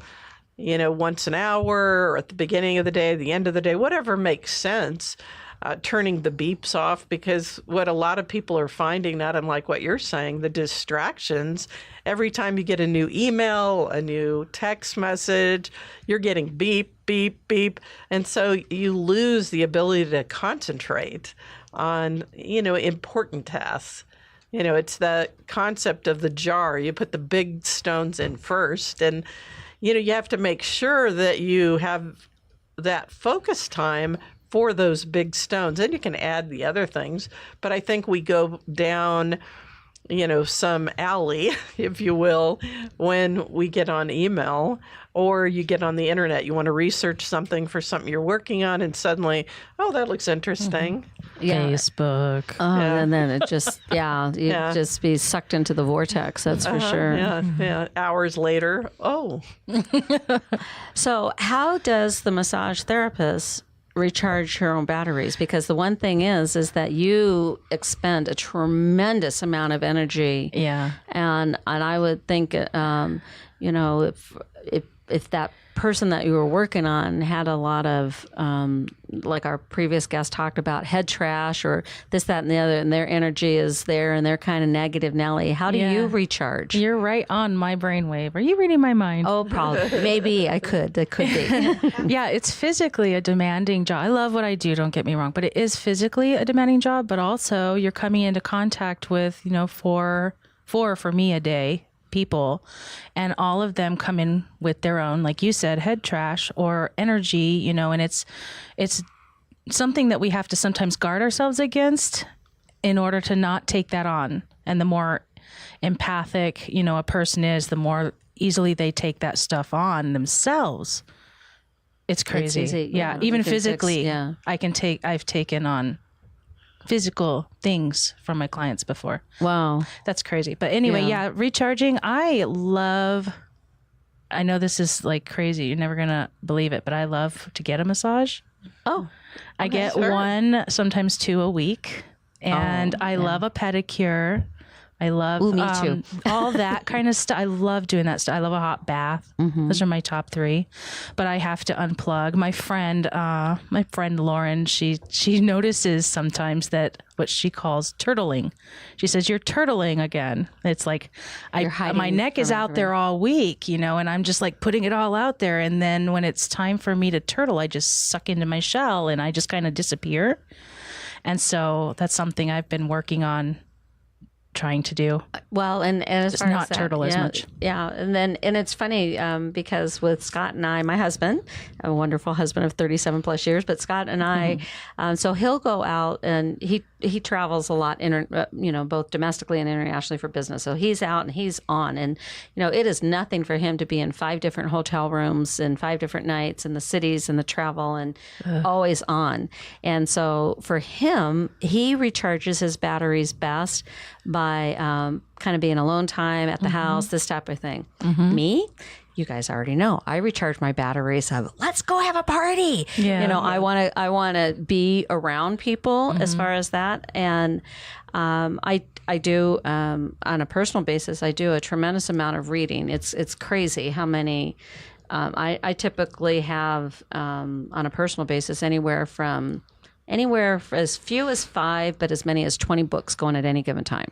once an hour or at the beginning of the day, the end of the day, whatever makes sense. Turning the beeps off, because what a lot of people are finding, not unlike what you're saying, the distractions, every time you get a new email, a new text message, you're getting beep, beep, beep. And so you lose the ability to concentrate on, important tasks. It's the concept of the jar. You put the big stones in first, and, you have to make sure that you have that focus time for those big stones. And you can add the other things, but I think we go down, some alley, if you will, when we get on email or you get on the internet. You want to research something for something you're working on, and suddenly, oh, that looks interesting. Mm-hmm. Yeah. Facebook. Oh, yeah. And then it just, just be sucked into the vortex. That's for sure. Yeah. Hours later, oh. So how does the massage therapist recharge your own batteries? Because the one thing is that you expend a tremendous amount of energy. Yeah. And I would think, if that person that you were working on had a lot of, like our previous guest talked about, head trash or this, that, and the other, and their energy is there and they're kind of negative Nelly, how do you recharge? You're right on my brainwave. Are you reading my mind? Oh, probably. Maybe I could. It could be. Yeah, it's physically a demanding job. I love what I do, don't get me wrong, but it is physically a demanding job, but also you're coming into contact with, four for me a day people, and all of them come in with their own, like you said, head trash or energy, and it's something that we have to sometimes guard ourselves against in order to not take that on. And the more empathic, a person is, the more easily they take that stuff on themselves. It's crazy. It's easy. Yeah. Even physically, I've taken on physical things from my clients before. Wow. That's crazy. But anyway, recharging. I know this is like crazy. You're never going to believe it, but I love to get a massage. Oh, I get one, sometimes 2 a week. And I love a pedicure. I love me too. all that kind of stuff. I love doing that stuff. I love a hot bath. Mm-hmm. Those are my top 3. But I have to unplug. My friend Lauren, she notices sometimes that what she calls turtling. She says, "You're turtling again." It's like my neck is out there all week, and I'm just like putting it all out there. And then when it's time for me to turtle, I just suck into my shell and I just kind of disappear. And so that's something I've been working on, trying to do. Well, and as just far not as that, turtle as much. Yeah. And it's funny because with Scott and I, my husband, a wonderful husband of 37 plus years, but Scott and I, so he'll go out and he travels a lot, both domestically and internationally for business. So he's out and he's on, and, it is nothing for him to be in 5 different hotel rooms and 5 different nights and the cities and the travel and always on. And so for him, he recharges his batteries best by kind of being alone time at the house, this type of thing. Me, you guys already know, I recharge my batteries of let's go have a party. I want to be around people as far as that. And I do on a personal basis, I do a tremendous amount of reading. It's crazy how many I typically have on a personal basis anywhere for as few as 5, but as many as 20 books going at any given time.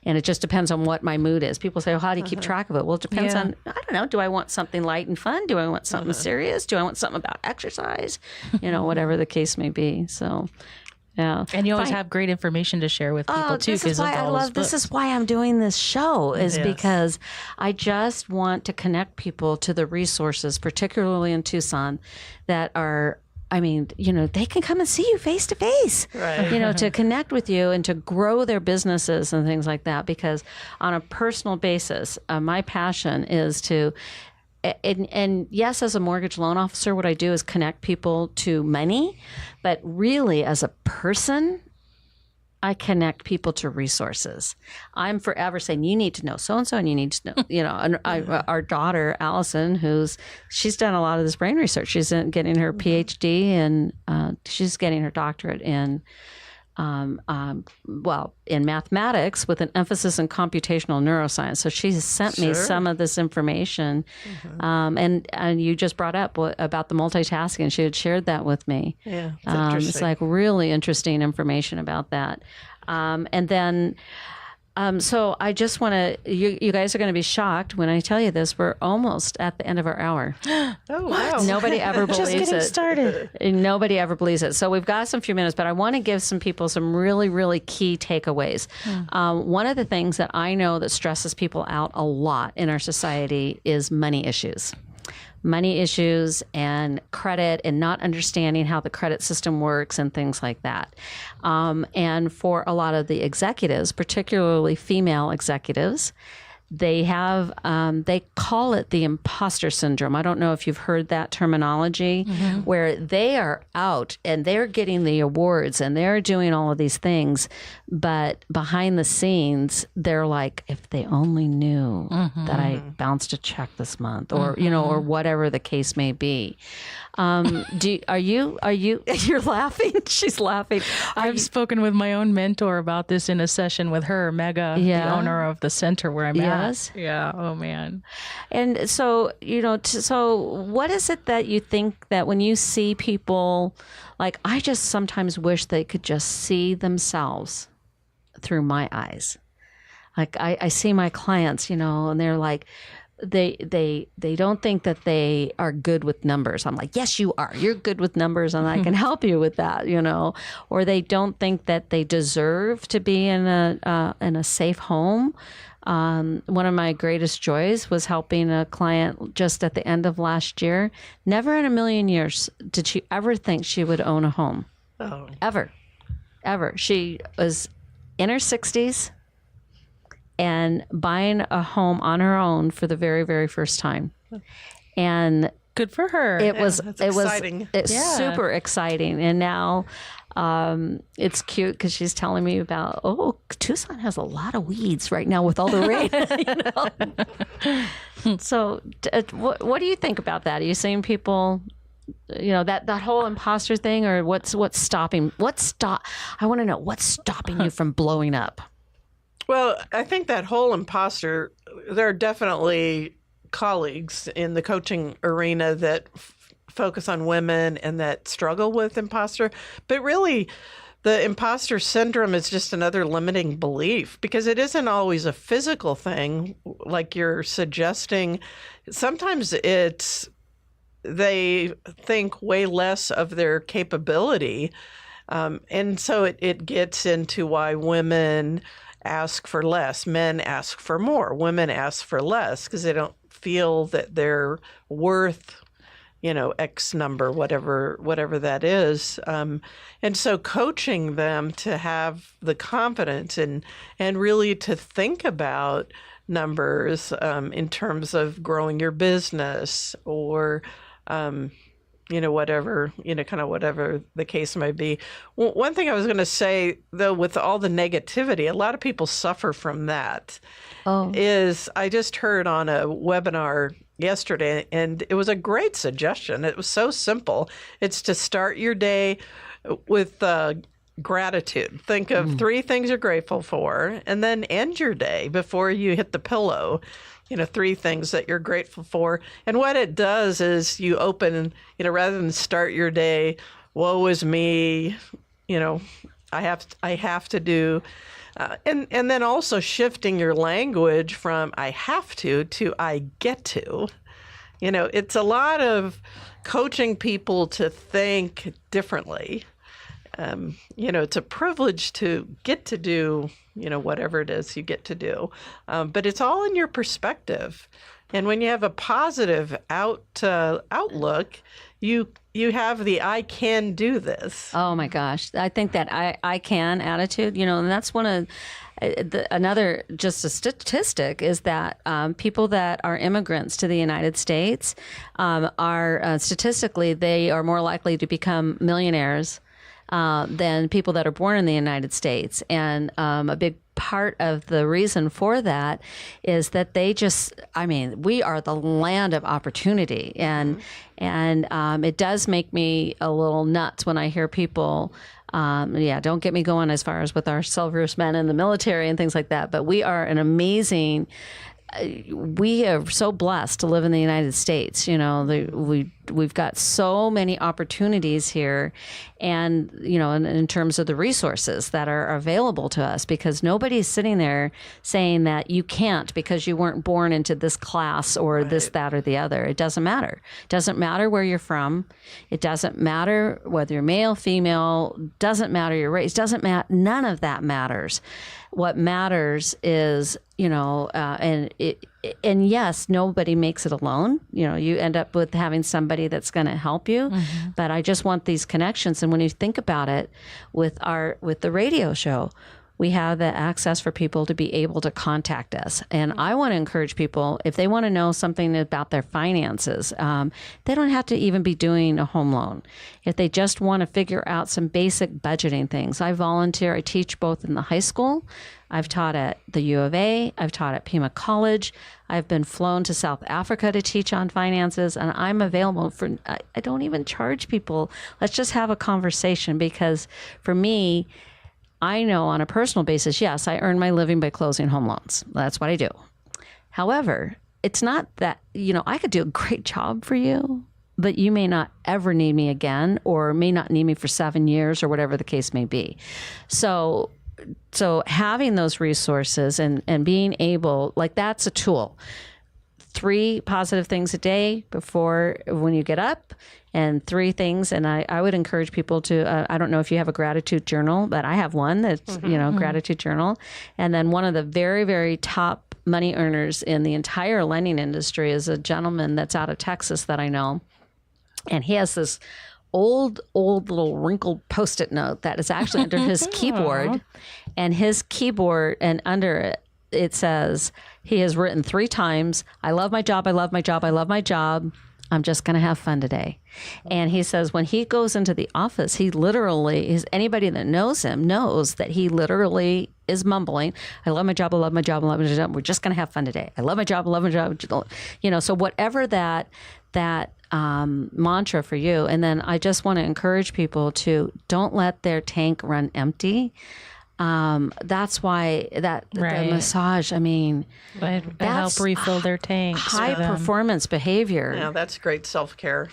And it just depends on what my mood is. People say, well, how do you keep track of it? Well, it depends on, I don't know, do I want something light and fun? Do I want something serious? Do I want something about exercise? Whatever the case may be. So, Yeah. And you always have great information to share with people too. This is why I love. This is why I'm doing this show. Is because I just want to connect people to the resources, particularly in Tucson, that are. I mean, they can come and see you face to face, right. To connect with you and to grow their businesses and things like that. Because on a personal basis, my passion is to, and yes, as a mortgage loan officer, what I do is connect people to money. But really, as a person, I connect people to resources. I'm forever saying, you need to know so-and-so and you need to know, and our daughter, Allison, she's done a lot of this brain research. She's getting her PhD and she's getting her doctorate in mathematics with an emphasis in computational neuroscience. So she has sent me some of this information. And you just brought up about the multitasking. She had shared that with me. Yeah, interesting. It's like really interesting information about that. And then, so I just want to, you guys are going to be shocked when I tell you this. We're almost at the end of our hour. Oh, wow. Nobody ever believes Just getting it. started. Nobody ever believes it. So we've got some few minutes, but I want to give some people some really, really key takeaways. One of the things that I know that stresses people out a lot in our society is money issues. Money issues and credit and not understanding how the credit system works and things like that. And for a lot of the executives, particularly female executives, they have, they call it the imposter syndrome. I don't know if you've heard that terminology, where they are out and they're getting the awards and they're doing all of these things. But behind the scenes, they're like, if they only knew that I bounced a check this month or, or whatever the case may be. Are you, you're laughing? She's laughing. I've spoken with my own mentor about this in a session with her, Mega, the owner of the center where I'm at. Yeah. Oh, man. And so, so what is it that you think that when you see people, like, I just sometimes wish they could just see themselves through my eyes. Like I see my clients, and they're like, they don't think that they are good with numbers. I'm like, yes, you are. You're good with numbers and I can help you with that, or they don't think that they deserve to be in a safe home. One of my greatest joys was helping a client just at the end of last year. Never in a million years did she ever think she would own a home. Oh. Ever. She was in her 60s and buying a home on her own for the very, very first time. And good for her. It's exciting. Super exciting. And now it's cute because she's telling me about, Tucson has a lot of weeds right now with all the rain. So what do you think about that? Are you seeing people, that whole imposter thing, or what's stopping? I want to know what's stopping you from blowing up. Well, I think that whole imposter, there are definitely colleagues in the coaching arena that focus on women and that struggle with imposter. But really, the imposter syndrome is just another limiting belief because it isn't always a physical thing like you're suggesting. Sometimes they think way less of their capability. And so it gets into why women ask for less, men ask for more, women ask for less because they don't feel that they're worth, X number, whatever that is. And so coaching them to have the confidence and really to think about numbers in terms of growing your business or whatever the case might be. One thing I was going to say, though, with all the negativity, a lot of people suffer from that. Is I just heard on a webinar yesterday, and it was a great suggestion. It was so simple. It's to start your day with gratitude. Think of 3 things you're grateful for, and then end your day before you hit the pillow. 3 things that you're grateful for. And what it does is you open, rather than start your day, woe is me, I have to do, and then also shifting your language from I have to I get to. It's a lot of coaching people to think differently. it's a privilege to get to do, whatever it is you get to do. But it's all in your perspective. And when you have a positive outlook, you have the I can do this. Oh my gosh. I think that I can attitude, and that's one of another just a statistic is that people that are immigrants to the United States are statistically, they are more likely to become millionaires than people that are born in the United States. And a big part of the reason for that is that we are the land of opportunity. And it does make me a little nuts when I hear people, don't get me going as far as with our servicemen in the military and things like that. But we are an amazing, we are so blessed to live in the United States. We've got so many opportunities here, and in terms of the resources that are available to us, because nobody's sitting there saying that you can't because you weren't born into this class or this, that, or the other. It doesn't matter. It doesn't matter where you're from. It doesn't matter whether you're male, female. Doesn't matter your race. Doesn't matter. None of that matters. What matters is, and yes, nobody makes it alone. You end up with having somebody that's going to help you. Mm-hmm. But I just want these connections. And when you think about it, with the radio show, we have the access for people to be able to contact us. And I want to encourage people, if they want to know something about their finances, they don't have to even be doing a home loan. If they just want to figure out some basic budgeting things. I volunteer. I teach both in the high school. I've taught at the U of A. I've taught at Pima College. I've been flown to South Africa to teach on finances, and I'm available for, I don't even charge people. Let's just have a conversation, because for me, I know on a personal basis, yes, I earn my living by closing home loans. That's what I do. However, it's not that, I could do a great job for you, but you may not ever need me again, or may not need me for 7 years, or whatever the case may be. So having those resources and being able, that's a tool. 3 positive things a day when you get up, and 3 things. And I would encourage people to, I don't know if you have a gratitude journal, but I have one that's, gratitude journal. And then one of the very, very top money earners in the entire lending industry is a gentleman that's out of Texas that I know. And he has this old little wrinkled Post-it note that is actually under his keyboard, and his keyboard, and under it says, he has written 3 times, I love my job, I love my job, I love my job. I'm just going to have fun today. And he says when he goes into the office, he literally is, anybody that knows him knows that he literally is mumbling, I love my job, I love my job, I love my job. We're just going to have fun today. I love my job, I love my job. So whatever that mantra for you. And then I just want to encourage people to don't let their tank run empty. That's why the massage, It help refill their tanks. High performance behavior. Yeah, that's great self-care.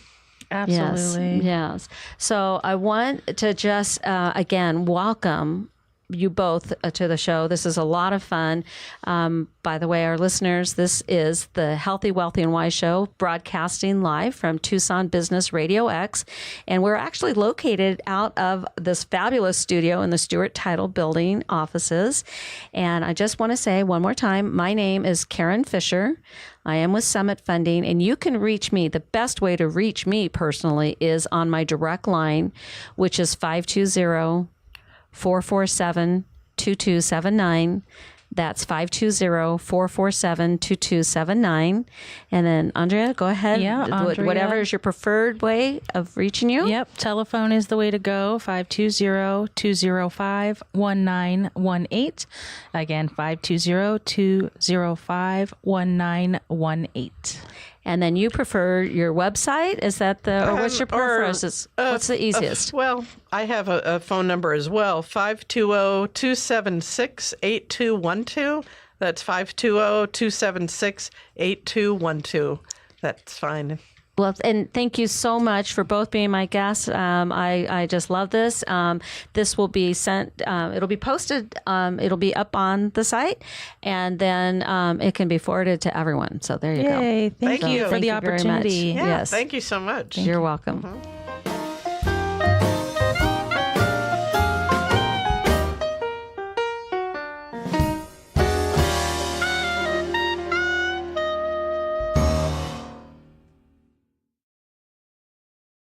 Absolutely. Yes. So I want to just, again, welcome you both to the show. This is a lot of fun. By the way, our listeners, this is the Healthy, Wealthy, and Wise Show, broadcasting live from Tucson Business Radio X. And we're actually located out of this fabulous studio in the Stewart Title Building offices. And I just want to say one more time, my name is Karen Fisher. I am with Summit Funding, and you can reach me. The best way to reach me personally is on my direct line, which is 520-447-2279. That's 520-447-2279. And then, Andrea, go ahead. Yeah, Andrea. Whatever is your preferred way of reaching you. Yep. Telephone is the way to go. 520-205-1918. Again, 520-205-1918. And then you prefer your website? Is that or what's your preference? What's the easiest? Well, I have a phone number as well, 520-276-8212. That's 520-276-8212. That's fine. Well, and thank you so much for both being my guests. I just love this. This will be sent, it'll be posted, it'll be up on the site, and then it can be forwarded to everyone. So there you go. Yay. Thank you for the Thank you opportunity. Yeah, Yes. Thank you so much. You're welcome. Mm-hmm.